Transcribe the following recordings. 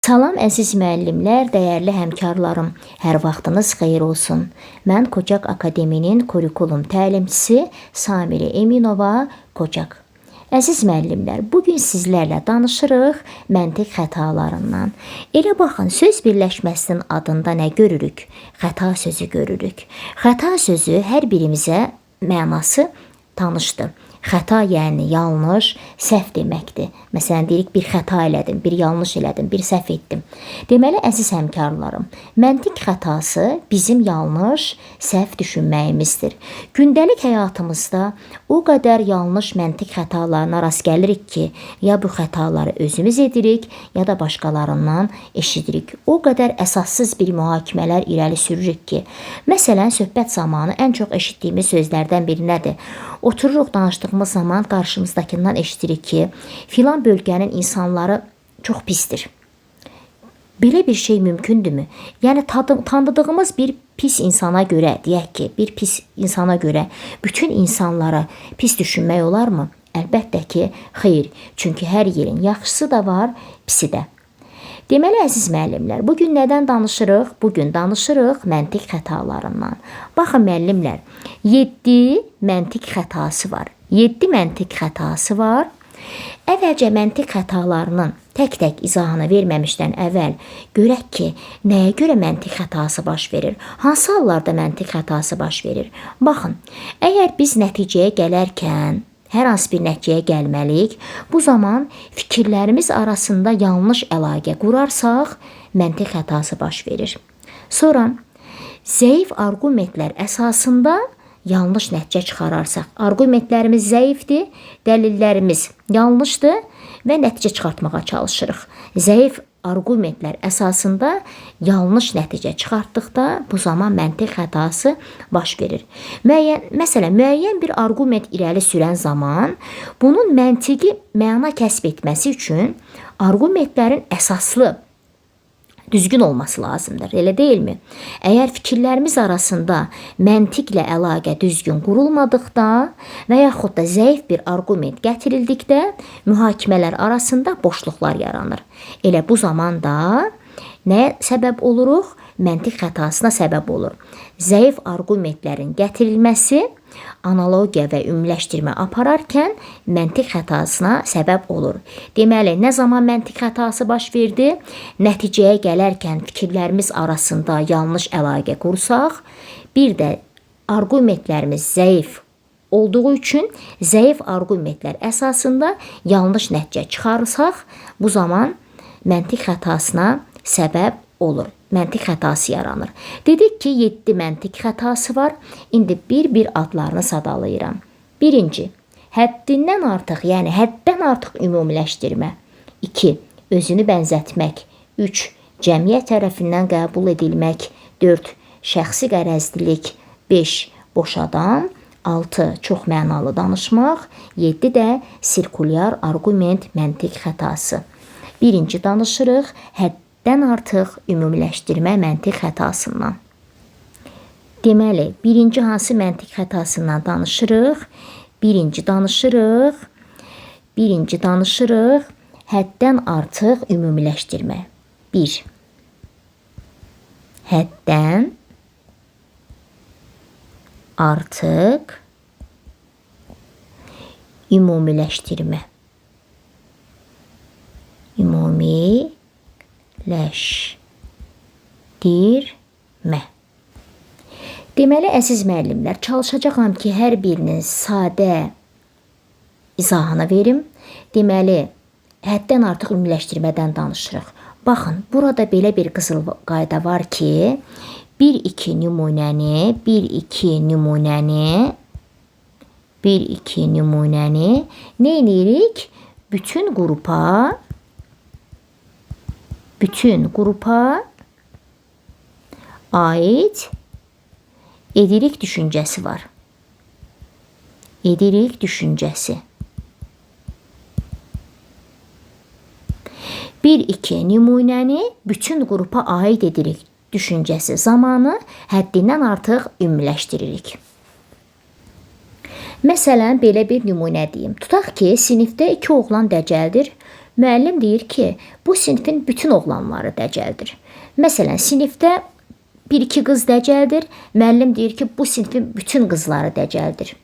Salam əziz müəllimlər, dəyərli həmkarlarım. Hər vaxtınız xeyir olsun. Mən Kocaq Akademinin kurikulum təlimçisi Samiri Eminova Kocaq. Əziz müəllimlər, bugün sizlərlə danışırıq məntiq xətalarından. Elə baxın, söz birləşməsinin adında nə görürük? Xəta sözü görürük. Xəta sözü hər birimizə mənası tanışdır. Xəta yəni yanlış, səhv deməkdir. Məsələn, deyirik bir xəta elədim, bir yanlış elədim, bir səhv etdim. Deməli, əziz həmkarlarım, məntiq xətası bizim yanlış, səhv düşünməyimizdir. Gündəlik həyatımızda o qədər yanlış məntiq xətalarına rast gəlirik ki, ya bu xətaları özümüz edirik, ya da başqalarından eşidirik. O qədər əsassız bir mühakimələr irəli sürürük ki, məsələn, söhbət zamanı ən çox eşitdiyimiz sözlərdən biri nədir? Otururuq, danışdığımız zaman qarşımızdakından eşitirik ki, filan bölgənin insanları çox pisdir. Belə bir şey mümkündürmü? Yəni tanıdığımız bir pis insana görə, deyək ki, bir pis insana görə bütün insanlara pis düşünmək olarmı? Əlbəttə ki, xeyr. Çünki hər yerin yaxşısı da var, pisi də. Deməli, əziz müəllimlər, bugün nədən danışırıq? Bugün danışırıq məntiq xətalarından. Baxın, müəllimlər, 7 məntiq xətası var. 7 məntiq xətası var. Əvvəlcə məntiq xətalarının tək-tək izahını verməmişdən əvvəl görək ki, nəyə görə məntiq xətası baş verir? Hansı hallarda məntiq xətası baş verir? Baxın, əgər biz nəticəyə gələrkən hər hansı bir nəticəyə gəlməliyik, bu zaman fikirlərimiz arasında yanlış əlaqə qurarsaq, məntiq xətası baş verir. Sonra, zəif arqumentlər əsasında yanlış nəticə çıxararsaq, arqumentlərimiz zəifdir, dəlillərimiz yanlışdır və nəticə çıxartmağa çalışırıq. Zəif arqumentlər əsasında yanlış nəticə çıxartdıqda bu zaman məntiq xətası baş verir. Məsələn, müəyyən bir arqument irəli sürən zaman bunun məntiqi məna kəsb etməsi üçün arqumentlərin əsaslı, düzgün olması lazımdır, elə deyilmi? Əgər fikirlərimiz arasında məntiqlə əlaqə düzgün qurulmadıqda və yaxud da zəif bir arqument gətirildikdə mühakimələr arasında boşluqlar yaranır. Elə bu zaman da nəyə səbəb oluruq? Məntiq xətasına səbəb olur. Zəif arqumentlərin gətirilməsi analogiya və ümumiləşdirmə apararkən məntiq xətasına səbəb olur. Deməli, nə zaman məntiq xətası baş verdi? Nəticəyə gələrkən fikirlərimiz arasında yanlış əlaqə qursaq, bir də arqumentlərimiz zəif olduğu üçün zəif arqumentlər əsasında yanlış nəticə çıxarsaq, bu zaman məntiq xətasına səbəb olur. Məntiq xətası yaranır. Dedik ki, 7 məntiq xətası var. İndi bir-bir adlarını sadalayıram. Birinci, həddindən artıq, yəni həddən artıq ümumiləşdirmə. 2, özünü bənzətmək. 3, cəmiyyət tərəfindən qəbul edilmək. 4, şəxsi qərəzlilik. 5, boş adam. 6, çox mənalı danışmaq. 7 də sirkulyar arqument məntiq xətası. Birinci danışırıq, həddən artıq ümumiləşdirmə məntiq xətasından. Deməli, birinci hansı məntiq xətasından danışırıq? Birinci danışırıq, həddən artıq ümumiləşdirmə. 1. Həddən artıq ümumiləşdirmə. Ümumiləşdirmə. Deməli, əziz müəllimlər, çalışacağam ki, hər birinin sadə izahını verim. Deməli, həddən artıq ümumiləşdirmədən danışırıq. Baxın, burada belə bir qızıl qayda var ki, 1-2 nümunəni nə edirik? Bütün qrupa aid edirik düşüncəsi var. Edirik düşüncəsi. 1-2 nümunəni bütün qrupa aid edirik düşüncəsi zamanı həddindən artıq ümumiləşdiririk. Məsələn, belə bir nümunə deyim. Tutaq ki, sinifdə 2 oğlan dəcəldir. Müəllim deyir ki, bu sinifin bütün oğlanları dəcəldir. Məsələn, sinifdə bir-iki qız dəcəldir. Müəllim deyir ki, bu sinifin bütün qızları dəcəldir.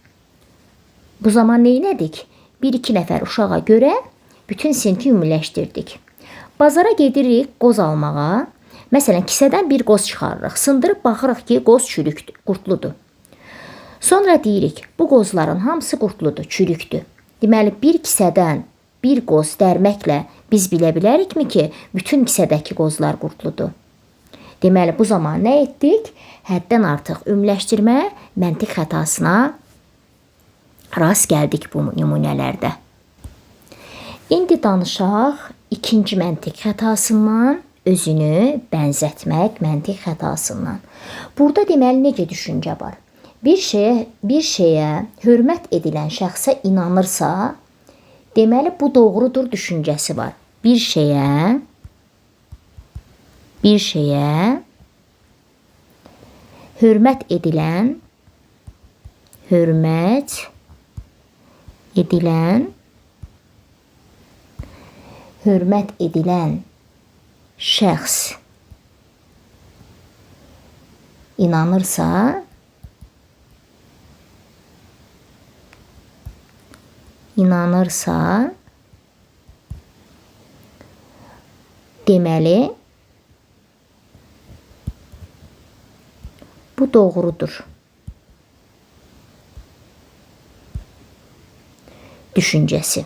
Bu zaman neynədik? Bir-iki nəfər uşağa görə bütün sinifi ümumiləşdirdik. Bazara gedirik qoz almağa. Məsələn, kisədən bir qoz çıxarırıq. Sındırıb baxırıq ki, qoz çürükdür, qurtludur. Sonra deyirik, bu qozların hamısı qurtludur, çürükdür. Deməli, bir kisədən bir qoz dərməklə biz bilə bilərikmi ki, bütün kisədəki qozlar qurtludur? Deməli, bu zaman nə etdik? Həddən artıq ümumiləşdirmə, məntiq xətasına rast gəldik bu nümunələrdə. İndi danışaq ikinci məntiq xətasından, özünü bənzətmək məntiq xətasından. Burada deməli necə düşüncə var? Bir şeyə hörmət edilən şəxsə inanırsa, deməli bu doğrudur düşüncəsi var. Bir şeyə hörmət edilən şəxs inanırsa, deməli bu doğrudur düşüncəsi.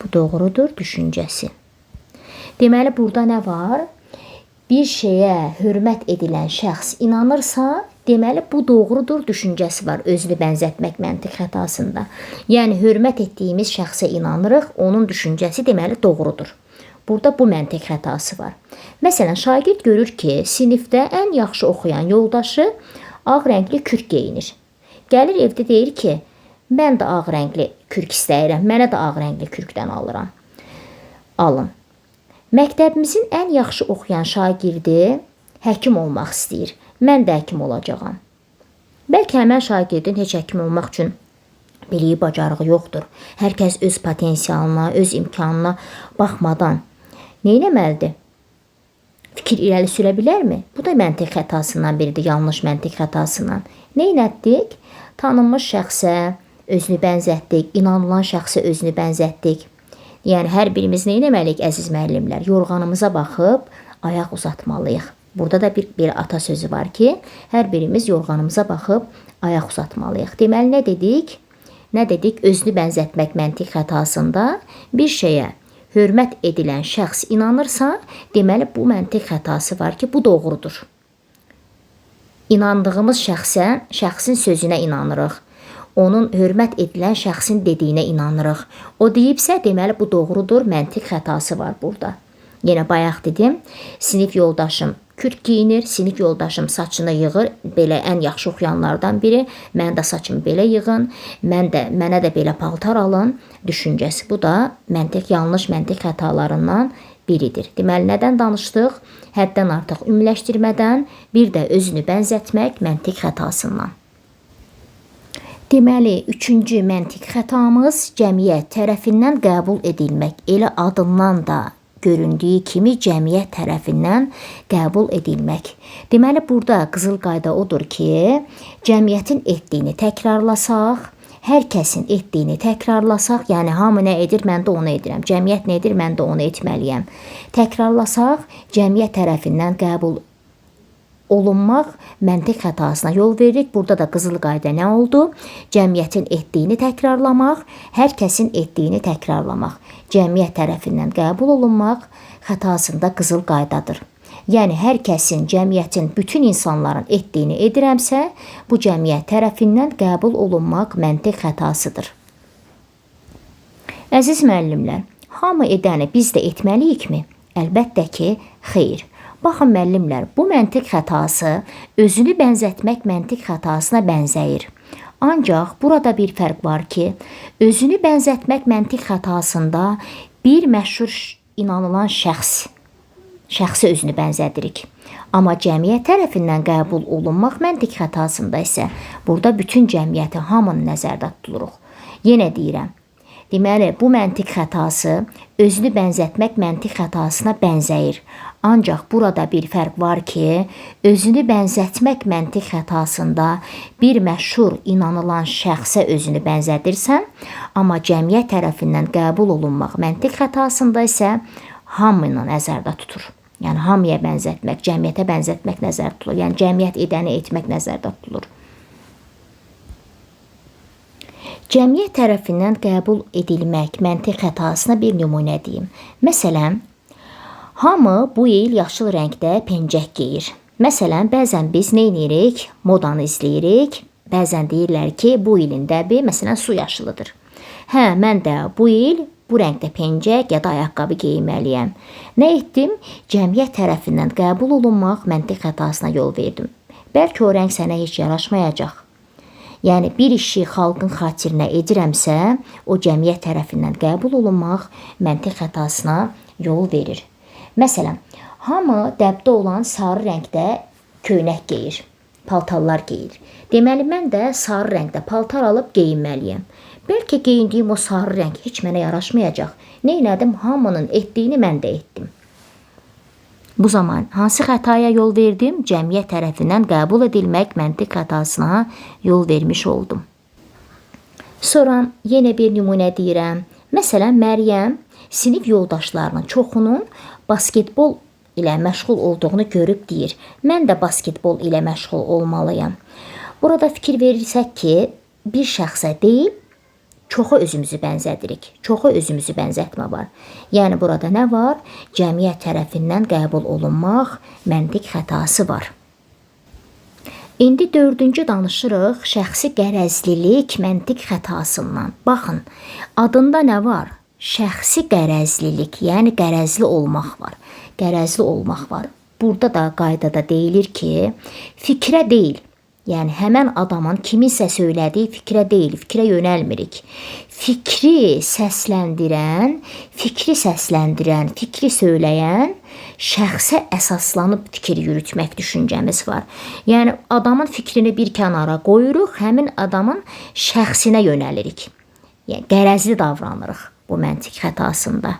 Bu doğrudur düşüncəsi. Deməli, burada nə var? Bir şeyə hörmət edilən şəxs inanırsa, deməli, bu doğrudur düşüncəsi var özünü bənzətmək məntiq xətasında. Yəni, hörmət etdiyimiz şəxsə inanırıq, onun düşüncəsi deməli doğrudur. Burada bu məntiq xətası var. Məsələn, şagird görür ki, sinifdə ən yaxşı oxuyan yoldaşı ağ rəngli kürk geyinir. Gəlir evdə deyir ki, mən də ağ rəngli kürk istəyirəm, mənə də ağ rəngli kürkdən alın. Məktəbimizin ən yaxşı oxuyan şagirdi həkim olmaq istəyir. Mən də həkim olacağam. Bəlkə həmən şagirdin heç həkim olmaq üçün biliyi, bacarığı yoxdur. Hər kəs öz potensialına, öz imkanına baxmadan neynəməlidir? Fikir irəli sürə bilərmi? Bu da məntiq xətasından biridir, yanlış məntiq xətasından. Neynətdik? Tanınmış şəxsə özünü bənzətdik, inanılan şəxsə özünü bənzətdik. Yəni, hər birimiz neynəməliyik, əziz müəllimlər? Yorğanımıza baxıb ayaq uzatmalıyıq. Burada da bir atasözü var ki, hər birimiz yorğanımıza baxıb ayaq uzatmalıyıq. Deməli, nə dedik? Nə dedik? Özünü bənzətmək məntiq xətasında bir şeyə hörmət edilən şəxs inanırsa, deməli, bu məntiq xətası var ki, bu doğrudur. İnandığımız şəxsin sözünə inanırıq. Onun hörmət edilən şəxsin dediyinə inanırıq. O deyibsə, deməli, bu doğrudur, məntiq xətası var burada. Yenə bayaq dedim, sinif yoldaşım kürk giyinir, sinif yoldaşım saçını yığır, belə ən yaxşı oxuyanlardan biri, mən də saçımı belə yığın, mənə də belə paltar alın düşüncəsi. Bu da yanlış məntiq xətalarından biridir. Deməli, nədən danışdıq? Həddən artıq ümumiləşdirmədən, bir də özünü bənzətmək məntiq xətasından. Deməli, üçüncü məntiq xətamız cəmiyyət tərəfindən qəbul edilmək. Elə adından da göründüyü kimi cəmiyyət tərəfindən qəbul edilmək. Deməli, burada qızıl qayda odur ki, cəmiyyətin etdiyini təkrarlasaq, hər kəsin etdiyini təkrarlasaq, yəni hamı nə edir, mən də onu edirəm. Cəmiyyət nə edir, mən də onu etməliyəm. Təkrarlasaq, cəmiyyət tərəfindən qəbul olunmaq məntiq xətasına yol veririk. Burada da qızıl qayda nə oldu? Cəmiyyətin etdiyini təkrarlamaq, hər kəsin etdiyini təkrarlamaq. Cəmiyyət tərəfindən qəbul olunmaq xətasında qızıl qaydadır. Yəni, hər kəsin, cəmiyyətin, bütün insanların etdiyini edirəmsə, bu cəmiyyət tərəfindən qəbul olunmaq məntiq xətasıdır. Əziz müəllimlər, hamı edəni biz də etməliyikmi? Əlbəttə ki, xeyr. Baxın müəllimlər, bu məntiq xətası özünü bənzətmək məntiq xətasına bənzəyir. Ancaq burada bir fərq var ki, özünü bənzətmək məntiq xətasında bir məşhur inanılan şəxsi özünü bənzədirik. Amma cəmiyyət tərəfindən qəbul olunmaq məntiq xətasında isə burada bütün cəmiyyəti, hamını nəzərdə tuturuq. Yenə deyirəm, Deməli, bu məntiq xətası özünü bənzətmək məntiq xətasına bənzəyir. Ancaq burada bir fərq var ki, özünü bənzətmək məntiq xətasında bir məşhur inanılan şəxsə özünü bənzədirsən, amma cəmiyyət tərəfindən qəbul olunmaq məntiq xətasında isə hamını nəzərdə tutur. Yəni hamıya bənzətmək, cəmiyyətə bənzətmək nəzərdə tutulur. Yəni cəmiyyət edəni etmək nəzərdə tutulur. Cəmiyyət tərəfindən qəbul edilmək məntiq xətasına bir nümunə deyim. Məsələn, hamı bu il yaşıl rəngdə pencək geyir. Məsələn, bəzən biz nə edirik? Modanı izləyirik. Bəzən deyirlər ki, bu ilin dəbi, məsələn, su yaşılıdır. Hə, mən də bu il bu rəngdə pencək ya da ayaqqabı geyinməliyəm. Nə etdim? Cəmiyyət tərəfindən qəbul olunmaq məntiq xətasına yol verdim. Bəlkə o rəng sənə heç yaraşmayacaq. Yəni, bir işi xalqın xatirinə edirəmsə, o cəmiyyət tərəfindən qəbul olunmaq məntiq xətasına yol verir. Məsələn, hamı dəbdə olan sarı rəngdə köynək geyir, paltarlar geyir. Deməli, mən də sarı rəngdə paltar alıb geyinməliyəm. Bəlkə geyindiyim o sarı rəng heç mənə yaraşmayacaq. Neynədim? Hamının etdiyini mən də etdim. Bu zaman hansı xətaya yol verdim? Cəmiyyət tərəfindən qəbul edilmək məntiq xətasına yol vermiş oldum. Sonra yenə bir nümunə deyirəm. Məsələn, Məryəm sinif yoldaşlarının çoxunun basketbol ilə məşğul olduğunu görüb deyir. Mən də basketbol ilə məşğul olmalıyam. Burada fikir verirsək ki, bir şəxsə deyil, çoxu özümüzü bənzədirik. Çoxu özümüzü bənzətmə var. Yəni, burada nə var? Cəmiyyət tərəfindən qəbul olunmaq məntiq xətası var. İndi 4-cü danışırıq şəxsi qərəzlilik məntiq xətasından. Baxın, adında nə var? Şəxsi qərəzlilik, yəni qərəzli olmaq var. Qərəzli olmaq var. Burada da qaydada deyilir ki, fikrə deyil. Yəni, həmən adamın kiminsə söylədiyi fikrə deyil, fikrə yönəlmirik. Fikri səsləndirən, fikri söyləyən şəxsə əsaslanıb fikir yürütmək düşüncəmiz var. Yəni, adamın fikrini bir kənara qoyuruq, həmin adamın şəxsinə yönəlirik. Yəni, qərəzli davranırıq bu məntiq xətasında.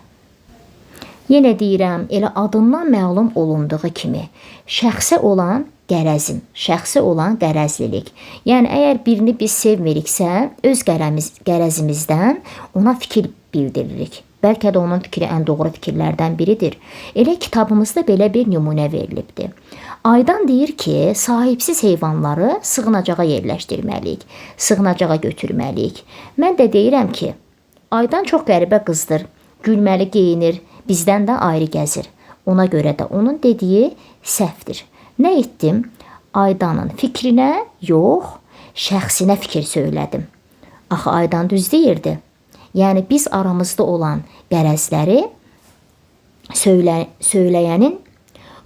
Yenə deyirəm, elə adından məlum olunduğu kimi, şəxsə olan qərəzim, şəxsi olan qərəzlilik. Yəni, əgər birini biz sevmiriksə, öz qərəzimizdən ona fikir bildiririk. Bəlkə də onun fikri ən doğru fikirlərdən biridir. Elə kitabımızda belə bir nümunə verilibdir. Aydan deyir ki, sahibsiz heyvanları sığınacağa yerləşdirməliyik, sığınacağa götürməliyik. Mən də deyirəm ki, Aydan çox qəribə qızdır, gülməli geyinir, bizdən də ayrı gəzir. Ona görə də onun dediyi səhvdir. Nə etdim? Aydanın fikrinə yox, şəxsinə fikir söylədim. Axı Aydan düz deyirdi. Yəni, biz aramızda olan qərəzləri söyləyənin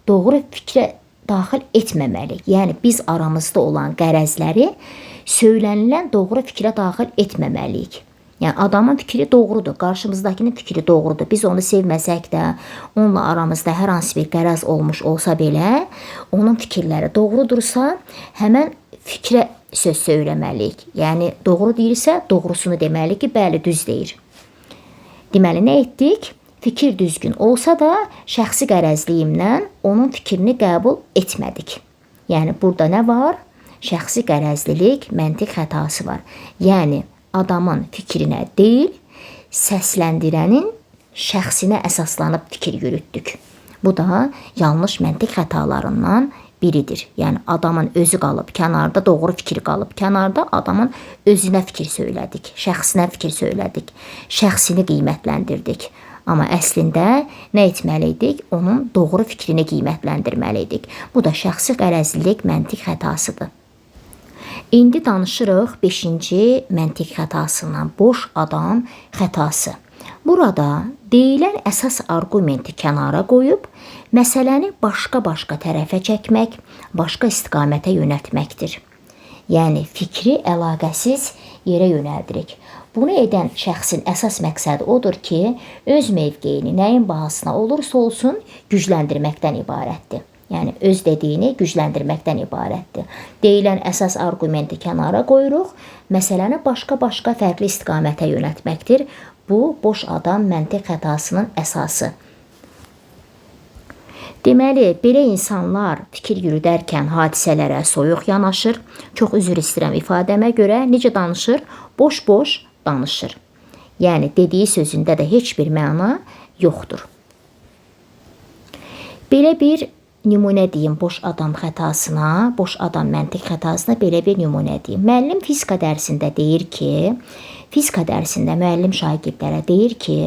doğru fikrə daxil etməməliyik. Yəni, biz aramızda olan qərəzləri söylənilən doğru fikrə daxil etməməliyik. Yəni, adamın fikri doğrudur, qarşımızdakının fikri doğrudur. Biz onu sevməsək də, onunla aramızda hər hansı bir qərəz olmuş olsa belə, onun fikirləri doğrudursa, həmən fikrə söz söyləməliyik. Yəni, doğru deyirsə, doğrusunu deməliyik ki, bəli, düz deyir. Deməli, nə etdik? Fikir düzgün olsa da, şəxsi qərəzliyimdən onun fikrini qəbul etmədik. Yəni, burada nə var? Şəxsi qərəzlilik, məntiq xətası var. Yəni, adamın fikrinə deyil, səsləndirənin şəxsinə əsaslanıb fikir yürütdük. Bu da yanlış məntiq xətalarından biridir. Yəni, adamın özü qalıb kənarda, doğru fikir qalıb kənarda, adamın özünə fikir söylədik, şəxsinə fikir söylədik, şəxsini qiymətləndirdik. Amma əslində nə etməliydik? Onun doğru fikrini qiymətləndirməliydik. Bu da şəxsi qərəzlilik məntiq xətasıdır. İndi danışırıq 5-ci məntiq xətasından, boş adam xətası. Burada deyilən əsas arqumenti kənara qoyub, məsələni başqa tərəfə çəkmək, başqa istiqamətə yönəltməkdir. Yəni, fikri əlaqəsiz yerə yönəldirik. Bunu edən şəxsin əsas məqsədi odur ki, öz mövqeyini nəyin bahasına olursa olsun gücləndirməkdən ibarətdir. Yəni, öz dediyini gücləndirməkdən ibarətdir. Deyilən əsas arqumenti kənara qoyuruq, məsələni başqa fərqli istiqamətə yönəltməkdir. Bu, boş adam məntiq xətasının əsası. Deməli, belə insanlar fikir yürüdərkən hadisələrə soyuq yanaşır. Çox üzr istəyirəm ifadəmə görə. Necə danışır? Boş-boş danışır. Yəni, dediyi sözündə də heç bir məna yoxdur. Belə bir nümunə deyim boş adam xətasına, boş adam məntiq xətasına belə bir nümunə deyim. Müəllim fizika dərsində deyir ki, fizika dərsində müəllim şagirdlərə deyir ki,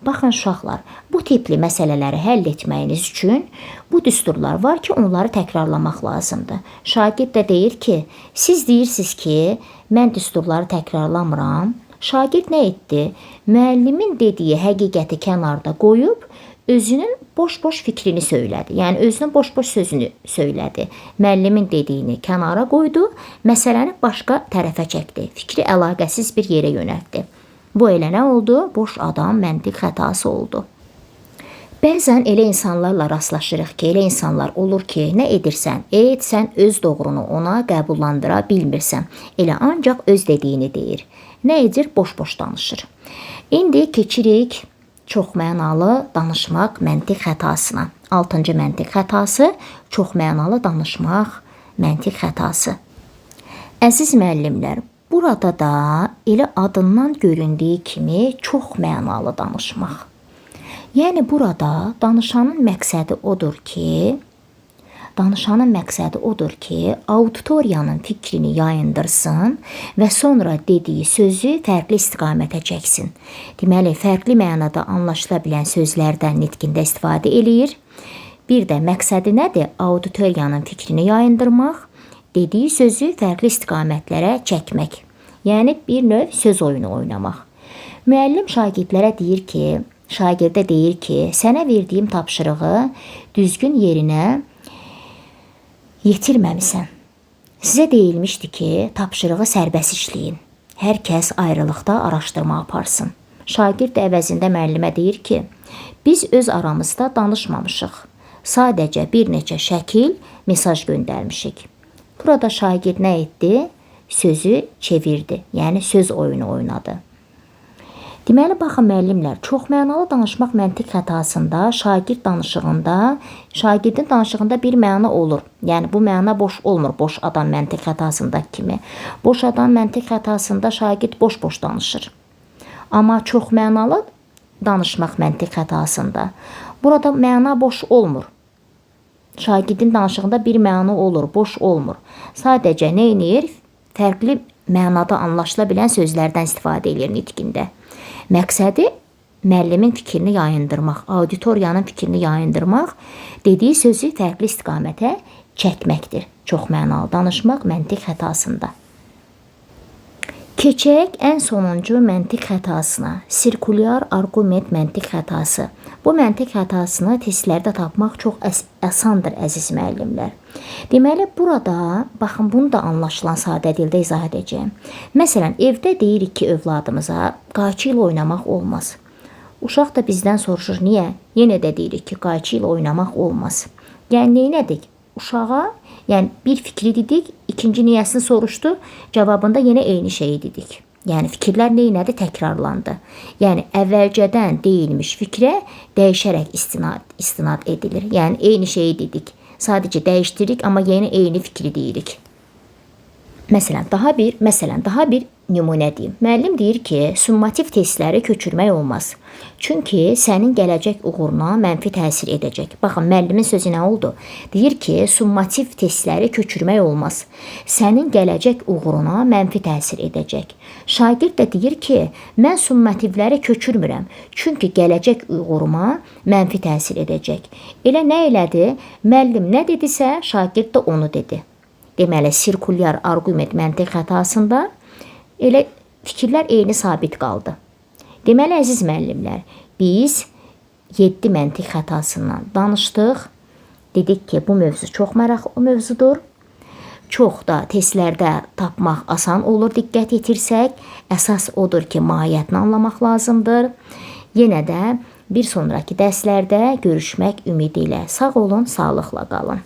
baxın uşaqlar, bu tipli məsələləri həll etməyiniz üçün bu düsturlar var ki, onları təkrarlamaq lazımdır. Şagird də deyir ki, siz deyirsiniz ki, mən düsturları təkrarlamıram. Şagird nə etdi? Müəllimin dediyi həqiqəti kənarda qoyub, özünün boş-boş fikrini söylədi. Yəni, özünün boş-boş sözünü söylədi. Müəllimin dediyini kənara qoydu, məsələni başqa tərəfə çəkdi. Fikri əlaqəsiz bir yerə yönəltdi. Bu elə nə oldu? Boş adam məntiq xətası oldu. Bəzən elə insanlarla rastlaşırıq ki, elə insanlar olur ki, nə edirsən, et, sən öz doğrunu ona qəbullandıra bilmirsən. Elə ancaq öz dediyini deyir. Nə edir? Boş-boş danışır. İndi keçirik çoxmənalı danışmaq məntiq xətasına. 6-cı məntiq xətası çoxmənalı danışmaq məntiq xətası. Əziz müəllimlər, burada da elə adından göründüyü kimi çoxmənalı danışmaq. Yəni burada danışanın məqsədi odur ki, auditoriyanın fikrini yayındırsın və sonra dediyi sözü fərqli istiqamətə çəksin. Deməli, fərqli mənada anlaşıla bilən sözlərdən nitqində istifadə eləyir. Bir də məqsədi nədir? Auditoriyanın fikrini yayındırmaq, dediyi sözü fərqli istiqamətlərə çəkmək. Yəni, bir növ söz oyunu oynamaq. Müəllim şagirdə deyir ki, sənə verdiyim tapşırığı düzgün yerinə yetirməmisən. Sizə deyilmişdi ki, tapşırığı sərbəst işləyin. Hər kəs ayrılıqda araşdırma aparsın. Şagird əvəzində müəllimə deyir ki, biz öz aramızda danışmamışıq. Sadəcə bir neçə şəkil, mesaj göndərmişik. Burada şagird nə etdi? Sözü çevirdi. Yəni, söz oyunu oynadı. Deməli, baxın müəllimlər, çoxmənalı danışmaq məntiq xətasında, şagirdin danışığında bir məna olur. Yəni, bu məna boş olmur, boş adam məntiq xətasındakı kimi. Boş adam məntiq xətasında şagird boş-boş danışır. Amma çoxmənalı danışmaq məntiq xətasında, burada məna boş olmur. Şagirdin danışığında bir məna olur, boş olmur. Sadəcə nə edir? Fərqli mənada anlaşıla bilən sözlərdən istifadə edir nitqində. Məqsədi müəllimin fikrini yayındırmaq, auditoriyanın fikrini yayındırmaq, dediyi sözü fərqli istiqamətə çəkməkdir. Çoxmənalı danışmaq məntiq xətasında. Keçək ən sonuncu məntiq xətasına, sirkulyar arqument məntiq xətası. Bu məntiq xətasını testlərdə tapmaq çox asandır, əziz müəllimlər. Deməli, burada, baxın, bunu da anlaşılan sadə dildə izah edəcəyim. Məsələn, evdə deyirik ki, övladımıza qayçı ilə oynamaq olmaz. Uşaq da bizdən soruşur, niyə? Yenə də deyirik ki, qayçı ilə oynamaq olmaz. Yəni, neynədik? Uşağa, yəni bir fikri dedik, ikinci niyəsini soruşdu, cavabında yenə eyni şeyi dedik. Yəni fikirlər neynədi? Təkrarlandı. Yəni əvvəlcədən deyilmiş fikrə dəyişərək istinad edilir. Yəni eyni şeyi dedik. Sadəcə dəyişdiririk, amma yenə eyni fikri deyirik. Məsələn, daha bir nümunə deyim. Müəllim deyir ki, summativ testləri köçürmək olmaz. Çünki sənin gələcək uğuruna mənfi təsir edəcək. Baxın, müəllimin sözü nə oldu? Deyir ki, summativ testləri köçürmək olmaz. Sənin gələcək uğuruna mənfi təsir edəcək. Şagird də deyir ki, mən summativləri köçürmürəm. Çünki gələcək uğuruma mənfi təsir edəcək. Elə nə elədi? Müəllim nə dedisə, şagird də onu dedi. Deməli, sirkulyar arqument məntiq xətasında elə fikirlər eyni sabit qaldı. Deməli, əziz müəllimlər, biz 7 məntiq xətasından danışdıq. Dedik ki, bu mövzu çox maraqlı mövzudur. Çox da testlərdə tapmaq asan olur, diqqət yetirsək. Əsas odur ki, mahiyyətini anlamaq lazımdır. Yenə də bir sonraki dərslərdə görüşmək ümidi ilə. Sağ olun, sağlıqla qalın.